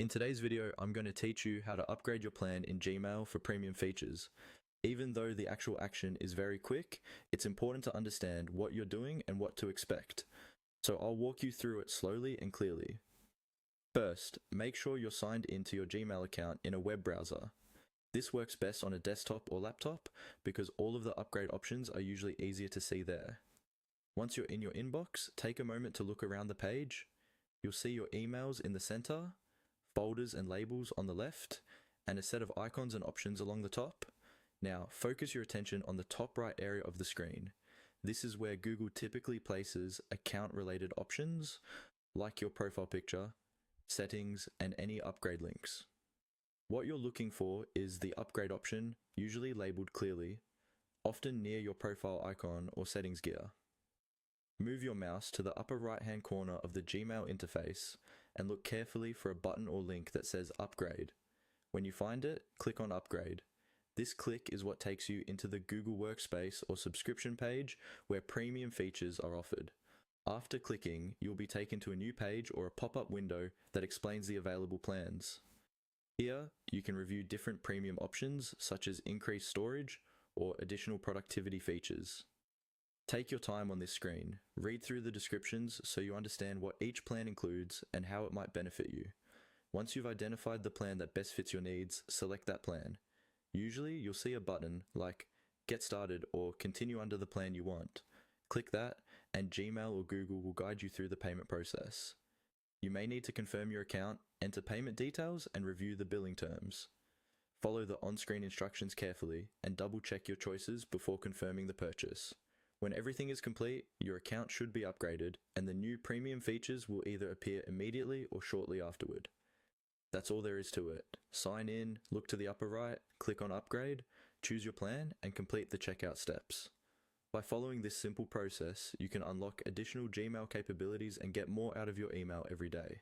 In today's video, I'm going to teach you how to upgrade your plan in Gmail for premium features. Even though the actual action is very quick, it's important to understand what you're doing and what to expect. So I'll walk you through it slowly and clearly. First, make sure you're signed into your Gmail account in a web browser. This works best on a desktop or laptop because all of the upgrade options are usually easier to see there. Once you're in your inbox, take a moment to look around the page. You'll see your emails in the center, folders and labels on the left, and a set of icons and options along the top. Now, focus your attention on the top right area of the screen. This is where Google typically places account-related options, like your profile picture, settings, and any upgrade links. What you're looking for is the upgrade option, usually labeled clearly, often near your profile icon or settings gear. Move your mouse to the upper right-hand corner of the Gmail interface and look carefully for a button or link that says Upgrade. When you find it, click on Upgrade. This click is what takes you into the Google Workspace or subscription page where premium features are offered. After clicking, you'll be taken to a new page or a pop-up window that explains the available plans. Here, you can review different premium options such as increased storage or additional productivity features. Take your time on this screen, read through the descriptions so you understand what each plan includes and how it might benefit you. Once you've identified the plan that best fits your needs, select that plan. Usually you'll see a button like Get Started or Continue under the plan you want. Click that and Gmail or Google will guide you through the payment process. You may need to confirm your account, enter payment details, and review the billing terms. Follow the on-screen instructions carefully and double-check your choices before confirming the purchase. When everything is complete, your account should be upgraded, and the new premium features will either appear immediately or shortly afterward. That's all there is to it. Sign in, look to the upper right, click on Upgrade, choose your plan, and complete the checkout steps. By following this simple process, you can unlock additional Gmail capabilities and get more out of your email every day.